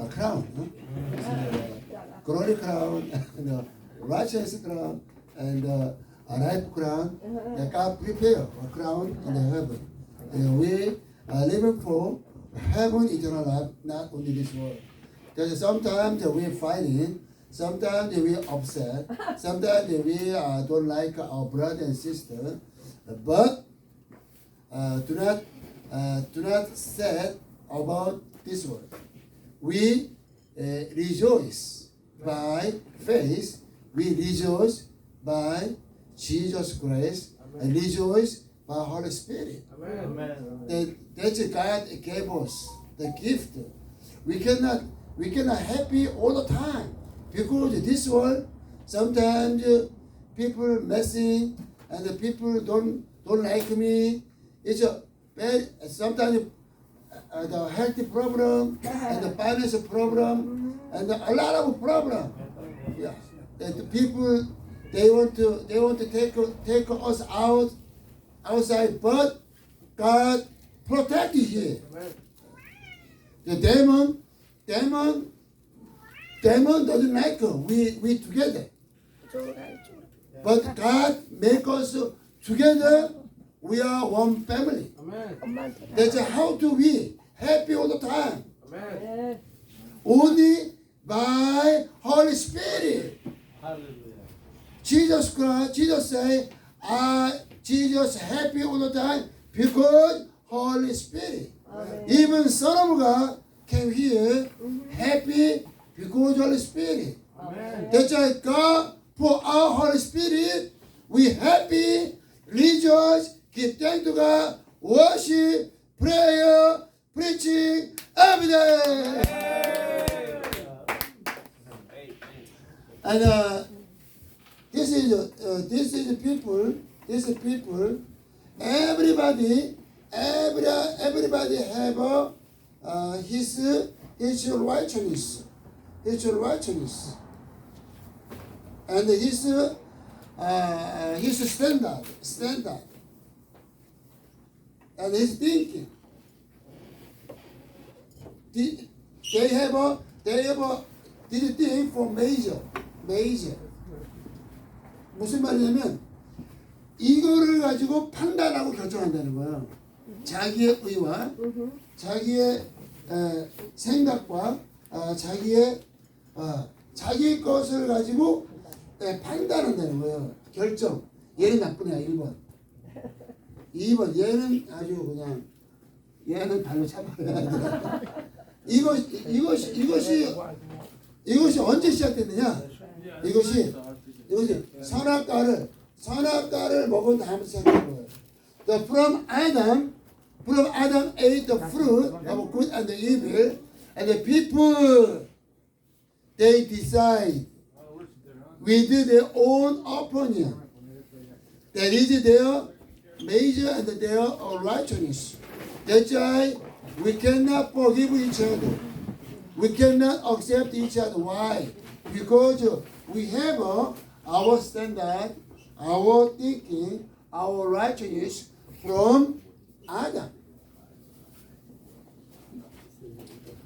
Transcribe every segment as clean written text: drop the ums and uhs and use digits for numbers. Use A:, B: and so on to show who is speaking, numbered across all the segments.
A: crown, glory crown, and righteous crown, and a life crown. That God prepare a crown in the heaven. And we are living for heaven, eternal life, not only this world. Because sometimes we fighting, sometimes we upset, sometimes we don't like our brother and sister, but do not sad about this world. We rejoice by faith. We rejoice by Jesus Christ and rejoice by Holy Spirit.
B: Amen.
A: That's God gave us the gift. We cannot happy all the time because this world sometimes people messing and the people don't like me. It's a bad sometimes the health problem and the financial problem and a lot of problem. Yeah, that the people they want to take us outside, but God protect you here. The demon doesn't like us. We together. But God make us together. We are one family.
B: Amen.
A: That's how to be happy all the time.
B: Amen.
A: Only by Holy Spirit.
B: Hallelujah.
A: Jesus Christ, Jesus say, Jesus happy all the time because Holy Spirit.
C: Amen.
A: Even Son of God came here happy because Holy Spirit.
B: Amen.
A: That's why God pour our Holy Spirit. We happy, rejoice, give thanks to God, worship, prayer, preaching every day. And this is people. Everybody have his righteousness, and his standard, and his thinking. They have this thing for major. 무슨 말이냐면 이거를 가지고 판단하고 결정한다는 거예요. 자기의 의와 자기의 생각과 자기 것을 가지고 판단한다는 거예요. 결정. 얘는 나쁜 애야 1번. 2번 얘는 아주 그냥 얘는 발로 차버려야 돼. 이것이 언제 시작됐느냐? 이것이 선악과를 먹은 다음에 시작된 거예요. From Adam ate the fruit of good and the evil, and the people they decide with their own opinion. That is their measure and their righteousness. That's why we cannot forgive each other. We cannot accept each other. Why? Because we have our standard, our thinking, our righteousness from Adam.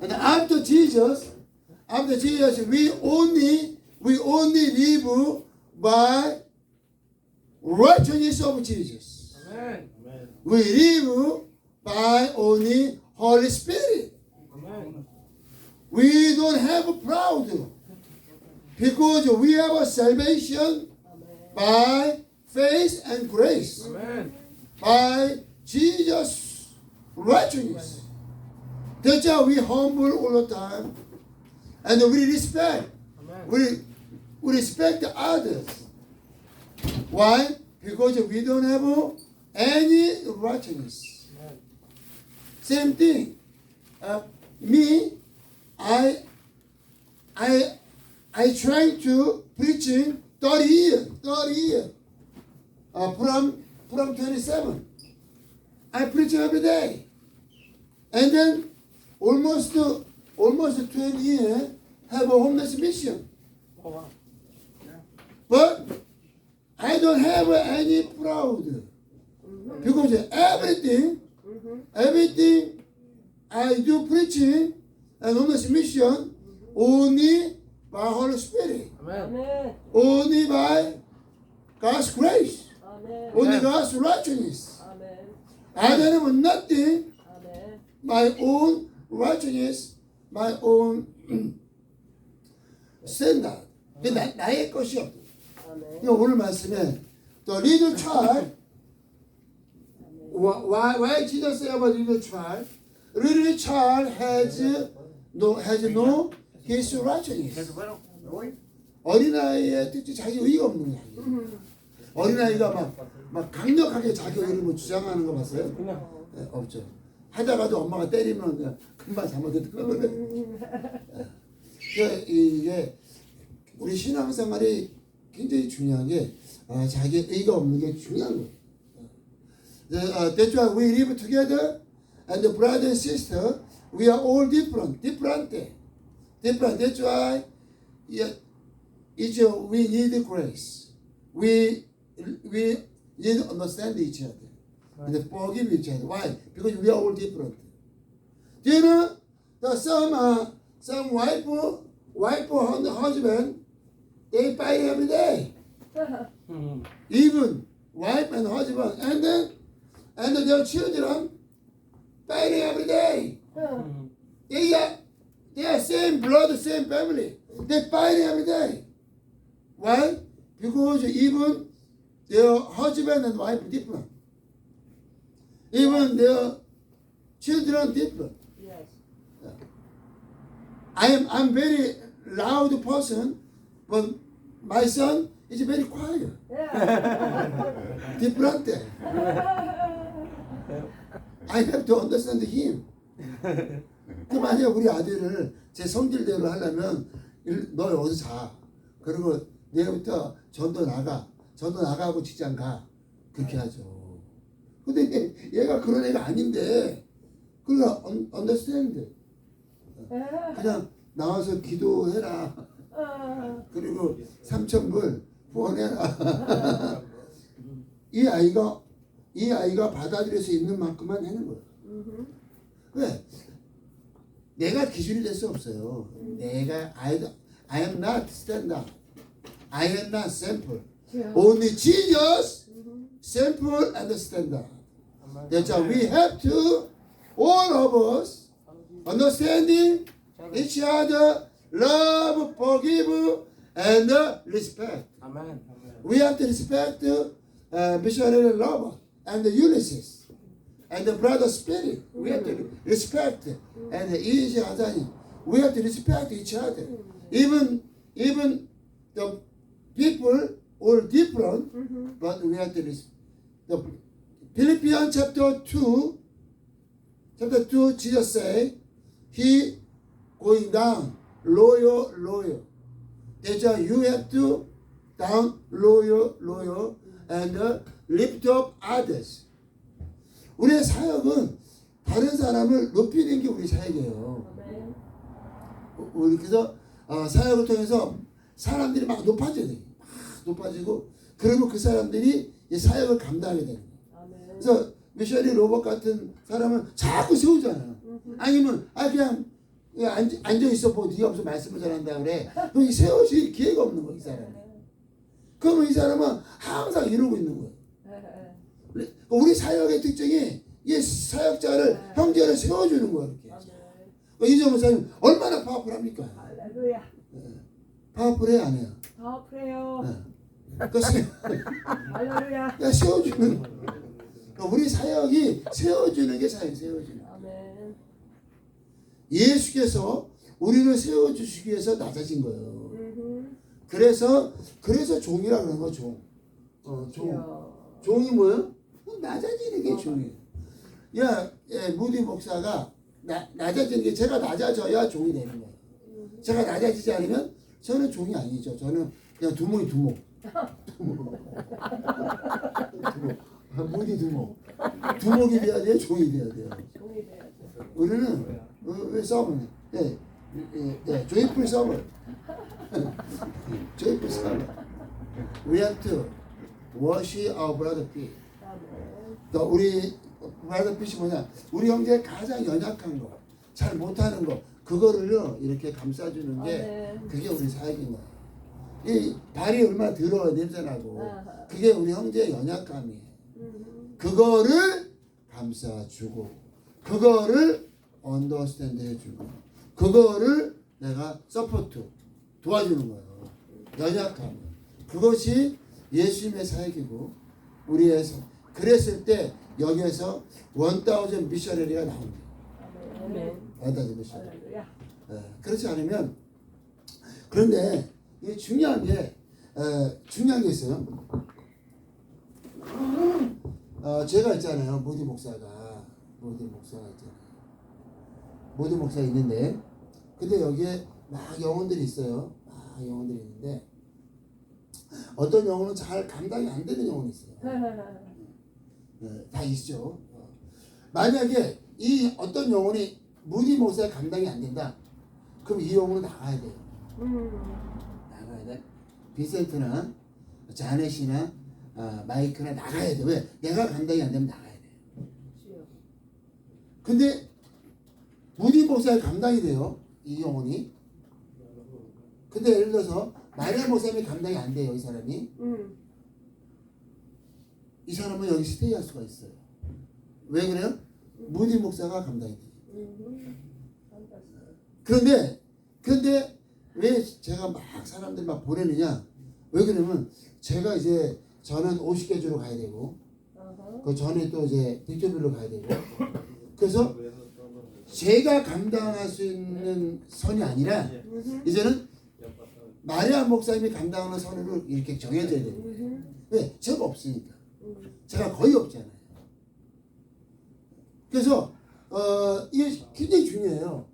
A: And after Jesus, we only live by righteousness of Jesus.
B: Amen.
A: We live by only Holy Spirit.
B: Amen.
A: We don't have proud because we have a salvation by faith and grace,
B: Amen.
A: by Jesus' righteousness. That's why we humble all the time, and we respect.
B: Amen.
A: We respect others. Why? Because we don't have any righteousness.
B: Amen.
A: Same thing. Me, I trying to preaching 30 years. From 27. I preach every day. And then almost 20 years have a homeless mission.
B: Oh, wow.
A: But I don't have any proud. Because everything I do preaching and on this mission only by Holy Spirit,
B: 아멘.
A: only by God's grace,
C: 아멘.
A: only God's righteousness.
C: 아멘.
A: I don't have nothing,
C: 아멘.
A: my own righteousness, my own standard. 나의 것이 없다.
C: 아멘.
A: 오늘 말씀에 the little child, why Jesus said about little child? Little child has no his righteousness. 어린아이의 특징 자기 의의가 없는 거야. 어린아이가 막 강력하게 자기 의의를 뭐 주장하는 거 봤어요? 네, 없죠. 하다가도 엄마가 때리면 그냥 금방 잠아들거든. 이게 우리 신앙생활이 굉장히 중요한 게 자기 의의가 없는 게 중요한 거예요. That's why we live together, and the brother and sister, we are all different. That's why we need grace. We need to understand each other and forgive each other. Why? Because we are all different. Do you know that some wife and husband, they fight every day. Even wife and husband, and their children fighting every day. They are same blood, same family. They fighting every day. Why? Because even their husband and wife different. Even their children different.
C: Yes.
A: I'm very loud person, but my son is very quiet.
C: Yeah.
A: Different. I have to understand him. 그 만약 우리 아들을 제 성질대로 하려면 너 여기서 자. 그리고 내일부터 전도 나가고 직장 가. 그렇게 하죠. 근데 얘가 그런 애가 아닌데 그러니까 understand. 그냥 나와서 기도해라. 그리고 3,000불 후원해라. 이 아이가 받아들일 수 있는 만큼만 하는 거예요. 왜? 내가 기준이 될 수 없어요. I am not standard. I am not sample. Only Jesus, sample and standard. That's why we have to, all of us, understanding each other, love, forgive, and respect.
B: 아멘.
A: We have to respect missionary love and the Ulysses and the brother spirit. We have to respect and each other. We have to respect each other. Even the people all different, but we have to respect. The Philippians chapter 2, Jesus say, he going down, lower. That's why you have to down, lower, and lift up others. 우리의 사역은 다른 사람을 높이는 게 우리 사역이에요. 우리 그래서 사역을 통해서 사람들이 막 높아져야 돼요. 막 높아지고 그러면 그 사람들이 이 사역을 감당하게 되는 거예요. 그래서 미셔리 로봇 같은 사람은 자꾸 세우잖아요. 아니면 그냥 앉아 있어 보고 네가 무슨 말씀을 전한다 그래. 그럼 세워질 기회가 없는 거야 이 사람이. 그러면 이 사람은 항상 이러고 있는 거예요. 우리 사역의 특징이 이 사역자를 형제를 세워주는 거예요. 이렇게. 이정 목사님 얼마나 파워풀합니까?
C: 할렐루야.
A: 파워풀해 안 해요?
C: 파워풀해요. 할렐루야.
A: 세워주는 우리 사역이 세워주는 게 사역 세워주는.
C: 아멘.
A: 예수께서 우리를 세워주시기 위해서 낮아진 거예요. 그래서 종이라 그러는 거 종. 종이 뭐예요? 낮아지는 게 종이에요. 무디 목사가 낮아지는 게 제가 낮아져야 종이 되는 거예요. 제가 낮아지지 않으면 저는 종이 아니죠. 저는 그냥 두목이 두목. 무디 두목. 두목이 돼야 돼요. 종이 돼야 돼요. 우리는 왜 싸우면 조이풀 싸워. 조이풀 싸워. We have to wash our brother feet. 우리 brother feet이 뭐냐? 우리 형제 가장 연약한 거, 잘 못하는 거, 그거를요 이렇게 감싸주는 게
C: 아멘.
A: 그게 우리 사역인 거예요. 이 발이 얼마나 더러워 냄새나고
C: 아하.
A: 그게 우리 형제의 연약감이에요. 그거를 감싸주고 그거를 언더스탠드 해주고 그거를 내가 서포트 도와주는 거예요. 연약함. 그것이 예수님의 사역이고 우리의 그랬을 때 여기에서 1000 미셔너리가 나옵니다.
C: 아멘.
A: 1000 미셔너리.
C: 할렐루야.
A: 그렇지 않으면 그런데 이게 중요한 게 있어요. 제가 있잖아요. 모디 목사가 있잖아요. 모디 목사 있는데 근데 여기에 막 영혼들이 있어요. 막 영혼들이 있는데 어떤 영혼은 잘 감당이 안 되는 영혼이 있어요. 다 있죠. 만약에 이 어떤 영혼이 모디 목사에 감당이 안 된다. 그럼 이 영혼은 나가야 돼요. 나가야 돼. 비센트나 자넷이나 마이크나 나가야 돼. 왜? 내가 감당이 안 되면 나가야 돼. 근데 모디 목사에 감당이 돼요. 이 영혼이. 근데 예를 들어서 마리아 목사님이 감당이 안 돼요. 이 사람이. 이 사람은 여기 스테이할 수가 있어요. 왜 그래요? 모디 목사가 감당이 돼요. 그런데 왜 제가 막 사람들 막 보내느냐? 왜 그러면 제가 이제 저는 50개주로 가야 되고 그 전에 또 이제 빅토빌로 가야 되고 그래서 제가 감당할 수 있는 선이 아니라 이제는 마리아 목사님이 감당하는 선으로 이렇게 정해져야 돼요. 왜? 제가 없으니까. 제가 거의 없잖아요. 그래서 이게 굉장히 중요해요.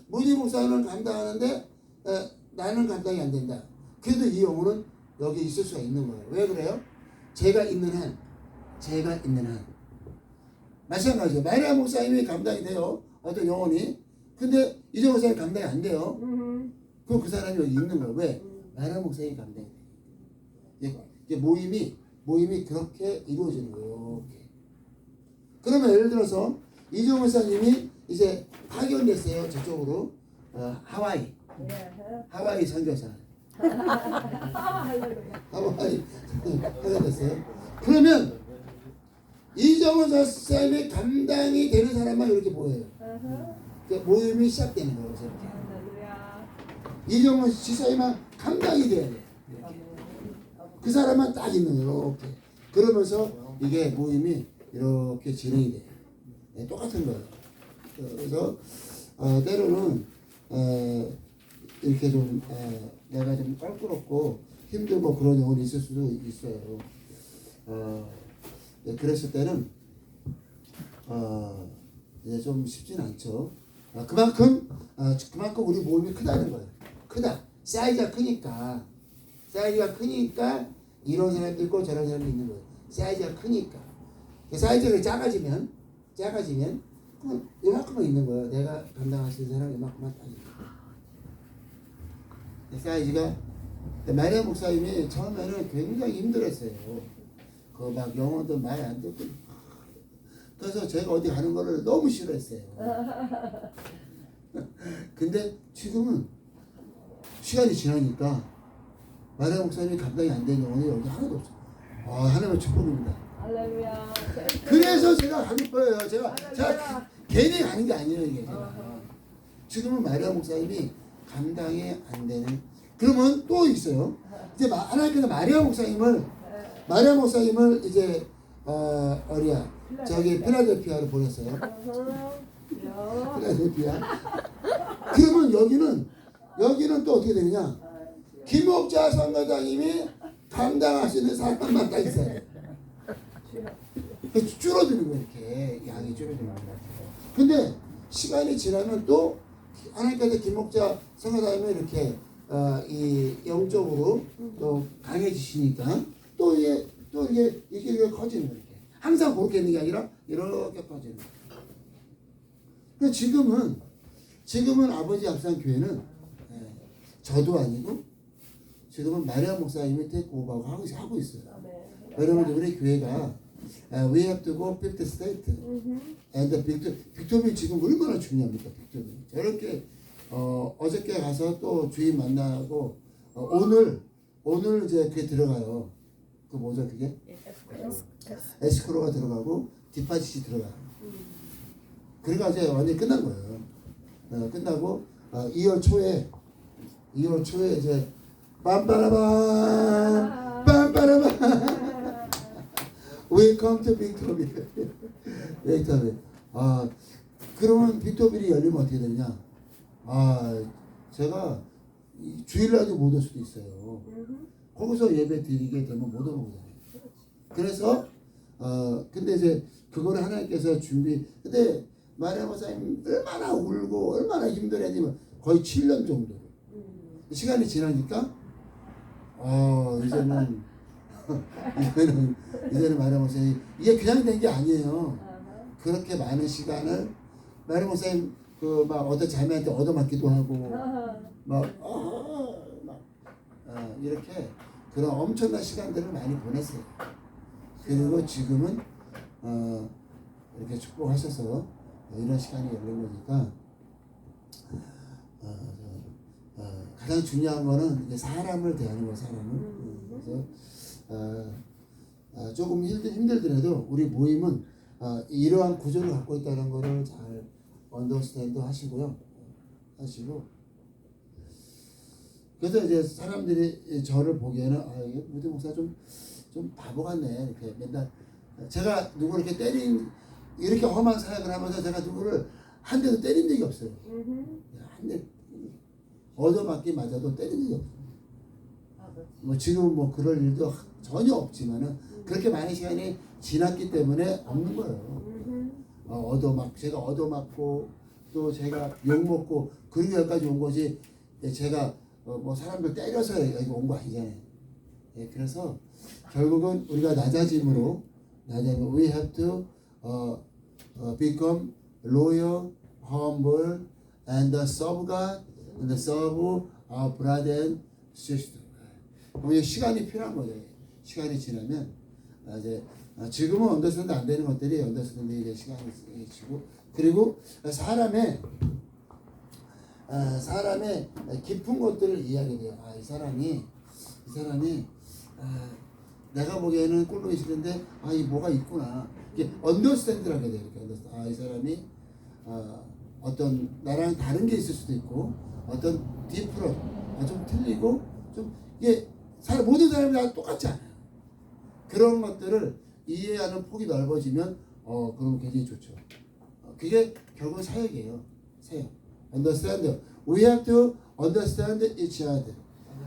A: 모디 목사는 감당하는데 나는 감당이 안 된다. 그래도 이 영혼은 여기 있을 수가 있는 거예요. 왜 그래요? 제가 있는 한. 마찬가지예요. 마리아 목사님이 감당이 돼요. 어떤 영혼이. 근데 이정 목사님이 감당이 안 돼요. 그럼 그 사람이 여기 있는 거예요. 왜? 마리아 목사님이 감당이 돼요. 이게 모임이 그렇게 이루어지는 거예요. 이렇게. 그러면 예를 들어서 이정 목사님이 이제 파견됐어요. 저쪽으로 하와이 선교사. 하와이 파견됐어요. 그러면 이정원 목사님이 감당이 되는 사람만 이렇게 보여요. 모임이 시작되는 거예요. 이렇게. 이정원 지사님만 감당이 돼야 돼. 이렇게. 그 사람만 딱 있는 거예요. 이렇게. 그러면서 이게 모임이 이렇게 진행이 돼요. 네, 똑같은 거예요. 그래서 때로는 이렇게 좀 내가 좀 껄끄럽고 힘들고 그런 영혼이 있을 수도 있어요. 네, 그랬을 때는 이제 좀 쉽진 않죠. 그만큼 우리 모임이 크다는 거예요. 크다. 사이즈가 크니까 이런 사람도 있고 저런 사람도 있는 거예요. 사이즈가 크니까. 사이즈가 작아지면 그럼 이만큼만 있는 거예요. 내가 감당할 수 있는 사람 이만큼만 딱 있는 거예요. 사이즈가 마리아 목사님이 처음에는 굉장히 힘들었어요. 그 막 영어도 많이 안 듣고 그래서 제가 어디 가는 거를 너무 싫어했어요. 근데 지금은 시간이 지나니까 마리아 목사님이 감당이 안 되는 영혼이 여기 하나도 없어요. 하나님의 축복입니다.
C: 할렐루야.
A: 그래서 제가 가고 싶어요. 제가 괜히 가는 게 아니에요. 이게 지금은 마리아 목사님이 감당이 안 되는. 그러면 또 있어요. 이제 하나님께서 마리아 목사님을 이제 어디야? 저기 필라델피아로 보냈어요. 필라델피아. 그러면 여기는 또 어떻게 되느냐? 김옥자 선교사님이 감당할 수 있는 사람만 딱 있어요. 줄어드는 거예요. 이렇게 양이 줄어드는 거예요. 근데 시간이 지나면 또 하나님께서 김옥자 선교사님을 이렇게 이 영적으로 또 강해지시니까 또 이게 커지는 거예요. 항상 그렇게 있는 게 아니라 이렇게 커지는 거예요. 근데 지금은 아버지 앞산 교회는 저도 아니고 지금은 마리아 목사님이 테이크오버하고 하고 있어요. 여러분 우리 교회가 we have to go 50 state and 빅토빌 지금 얼마나 중요합니까? 빅토빌 저렇게 어저께 가서 또 주인 만나고 오늘 이제 그게 들어가요. 그 뭐죠 그게? 에스크로가 들어가고 디파짓이 들어가요. 그래가지고 이제 완전히 끝난 거예요. 끝나고 2월 초에 이제 빰빠라밤 빰빠라밤 Welcome to 빅토빌. 빅토빌. 그러면 빅토빌이 열리면 어떻게 되냐? 제가 주일날도 못 올 수도 있어요. 거기서 예배 드리게 되면 못 오거든요. 그래서 근데 이제 그거를 하나님께서 근데 마리아 목사님 얼마나 울고 얼마나 힘들었냐면 거의 7년 정도. 시간이 지나니까 이제는 마리아 목사님 이게 그냥 된 게 아니에요. 그렇게 많은 시간을 마리아 목사님 막 어떤 자매한테 얻어맞기도 하고 이렇게 그런 엄청난 시간들을 많이 보냈어요. 그리고 지금은 이렇게 축복하셔서 이런 시간이 열린 거니까 가장 중요한 거는 이제 사람을 대하는 거예요. 사람을. 그래서 조금 힘들더라도 우리 모임은 이러한 구조를 갖고 있다는 거를 잘 언더스탠드 하시고 그래서 이제 사람들이 저를 보기에는 이게 무대 목사 좀 바보 같네. 이렇게 맨날 제가 누구를 이렇게 이렇게 험한 사역을 하면서 제가 누구를 한 대도 때린 적이 없어요. 한 대 얻어맞기 맞아도 때린 적이 없어요. 뭐 지금 뭐 그럴 일도 전혀 없지만은 그렇게 많은 시간이 지났기 때문에 없는 거예요. 제가 얻어맞고 또 제가 욕먹고 그리고 여기까지 온 거지 제가 뭐 사람들 때려서 여기 온 거 아니잖아요. 그래서 결국은 우리가 낮아짐으로 we have to become loyal, humble, and serve God, and serve our brother and sister. 그럼 시간이 필요한 거죠. 시간이 지나면 이제 지금은 언더스탠드 안 되는 것들이 언더스탠드 이제 시간이 지고 그리고 사람의 깊은 것들을 이해하게 돼요. 이 사람이 내가 보기에는 꼴보기 싫은데 이 뭐가 있구나. 이게 언더스탠드라게 돼요. 이렇게 이 사람이 어떤 나랑 다른 게 있을 수도 있고 어떤 디프런 좀 틀리고 좀 이게 모든 사람이 다 똑같지 않아요. 그런 것들을 이해하는 폭이 넓어지면 그럼 굉장히 좋죠. 그게 결국 사역이에요. 사역. Understand. We have to understand each other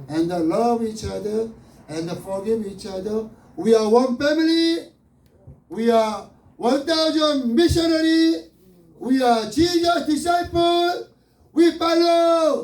A: and love each other and forgive each other. We are one family. We are 1,000 missionary. We are Jesus disciple. We follow